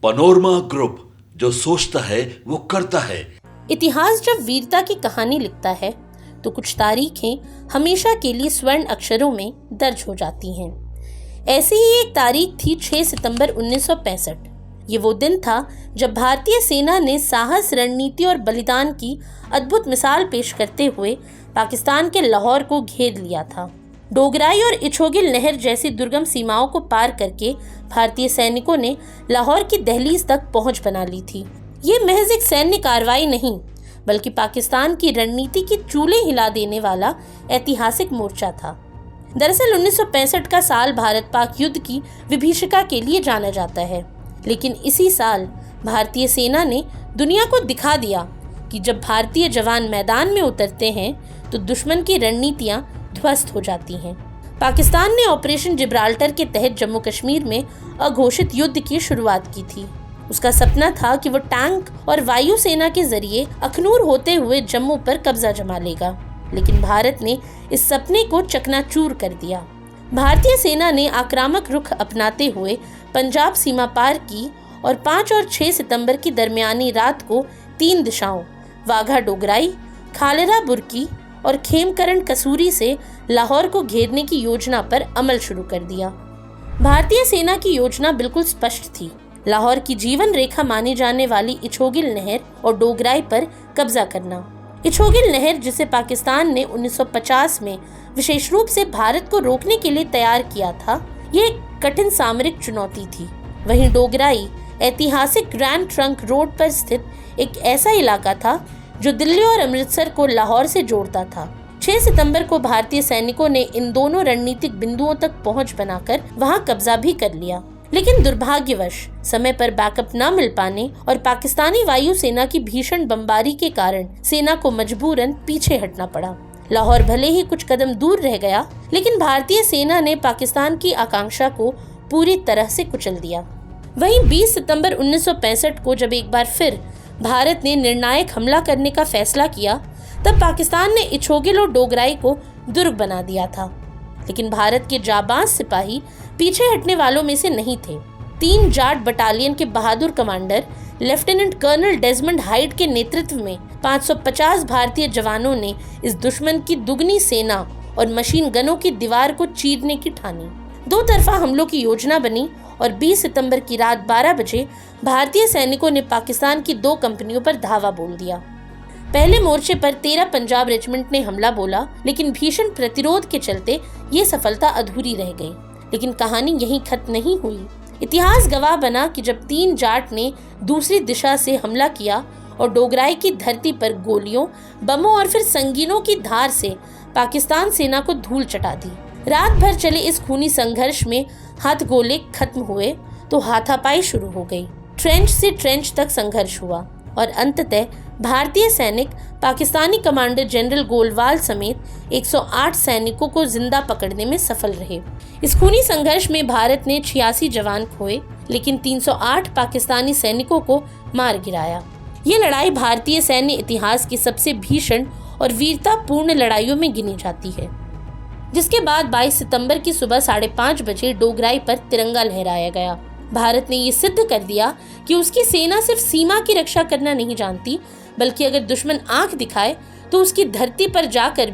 Panorama group, जो सोचता है वो करता है। इतिहास जब वीरता की कहानी लिखता है तो कुछ तारीखें हमेशा के लिए स्वर्ण अक्षरों में दर्ज हो जाती हैं। ऐसी ही एक तारीख थी 6 सितंबर 1965। ये वो दिन था जब भारतीय सेना ने साहस, रणनीति और बलिदान की अद्भुत मिसाल पेश करते हुए पाकिस्तान के लाहौर को घेर लिया था। डोगराई और इछोगिल नहर जैसी दुर्गम सीमाओं को पार करके भारतीय सैनिकों ने लाहौर की दहलीज तक पहुंच बना ली थी। ये महज एक सैन्य कार्रवाई नहीं, बल्कि पाकिस्तान की रणनीति की चूल्हे हिला देने वाला ऐतिहासिक मोर्चा था। दरअसल 1965 का साल भारत पाक युद्ध की विभीषिका के लिए जाना जाता है, लेकिन इसी साल भारतीय सेना ने दुनिया को दिखा दिया कि जब भारतीय जवान मैदान में उतरते हैं तो दुश्मन की रणनीतियां ध्वस्त हो जाती हैं। पाकिस्तान ने ऑपरेशन जिब्राल्टर के तहत जम्मू कश्मीर में अघोषित युद्ध की शुरुआत की थी। उसका सपना था कि वो टैंक और वायु सेना के जरिए अखनूर होते हुए जम्मू पर कब्जा जमा लेगा, लेकिन भारत ने इस सपने को चकनाचूर कर दिया। भारतीय सेना ने आक्रामक रुख अपनाते हुए पंजाब सीमा पार की और 5 और 6 सितंबर की दरमियानी रात को 3 दिशाओं वाघा डोगराई, खालरा बुर्की और खेमकरण कसूरी से लाहौर को घेरने की योजना पर अमल शुरू कर दिया। भारतीय सेना की योजना बिल्कुल स्पष्ट थी। लाहौर की जीवन रेखा मानी जाने वाली इछोगिल नहर और डोगराई पर कब्जा करना। इछोगिल नहर, जिसे पाकिस्तान ने 1950 में विशेष रूप से भारत को रोकने के लिए तैयार किया था, ये एक कठिन सामरिक चुनौती थी। वहीं डोगराई ऐतिहासिक ग्रैंड ट्रंक रोड पर स्थित एक ऐसा इलाका था जो दिल्ली और अमृतसर को लाहौर से जोड़ता था। 6 सितंबर को भारतीय सैनिकों ने इन दोनों रणनीतिक बिंदुओं तक पहुंच बनाकर वहां कब्जा भी कर लिया, लेकिन दुर्भाग्यवश समय पर बैकअप न मिल पाने और पाकिस्तानी वायु सेना की भीषण बमबारी के कारण सेना को मजबूरन पीछे हटना पड़ा। लाहौर भले ही कुछ कदम दूर रह गया, लेकिन भारतीय सेना ने पाकिस्तान की आकांक्षा को पूरी तरह से कुचल दिया। वहीं 20 सितंबर 1965 को जब एक बार फिर भारत ने निर्णायक हमला करने का फैसला किया, तब पाकिस्तान ने इछोगिल और डोगराई को दुर्ग बना दिया था, लेकिन भारत के जाबाज सिपाही पीछे हटने वालों में से नहीं थे। 3 जाट बटालियन के बहादुर commander lieutenant colonel Desmond Hayde के नेतृत्व में 550 भारतीय जवानों ने इस दुश्मन की दुगनी सेना और मशीन गनों की दीवार को चीरने की ठानी। 2 तरफा हमलों की योजना बनी और 20 सितंबर की रात 12 बजे भारतीय सैनिकों ने पाकिस्तान की 2 कंपनियों पर धावा बोल दिया। पहले मोर्चे पर 13 पंजाब रेजिमेंट ने हमला बोला, लेकिन भीषण प्रतिरोध के चलते ये सफलता अधूरी रह गई। लेकिन कहानी यहीं खत्म नहीं हुई। इतिहास गवाह बना कि जब 3 जाट ने दूसरी दिशा से हमला किया और डोगराई की धरती पर गोलियों, बमों और फिर संगीनों की धार से पाकिस्तान सेना को धूल चटा दी। रात भर चले इस खूनी संघर्ष में हाथ गोले खत्म हुए तो हाथापाई शुरू हो गई। ट्रेंच से ट्रेंच तक संघर्ष हुआ और अंततः भारतीय सैनिक पाकिस्तानी कमांडर जनरल गोलवाल समेत 108 सैनिकों को जिंदा पकड़ने में सफल रहे। इस खूनी संघर्ष में भारत ने 86 जवान खोए, लेकिन 308 पाकिस्तानी सैनिकों को मार गिराया। ये लड़ाई भारतीय सैन्य इतिहास की सबसे भीषण और वीरतापूर्ण लड़ाइयों में गिनी जाती है। जिसके बाद 22 सितंबर की सुबह 5:30 बजे डोगराई पर तिरंगा लहराया गया। भारत ने ये सिद्ध कर दिया कि उसकी सेना सिर्फ सीमा की रक्षा करना नहीं जानती, बल्कि अगर दुश्मन आंख दिखाए तो उसकी धरती पर जाकर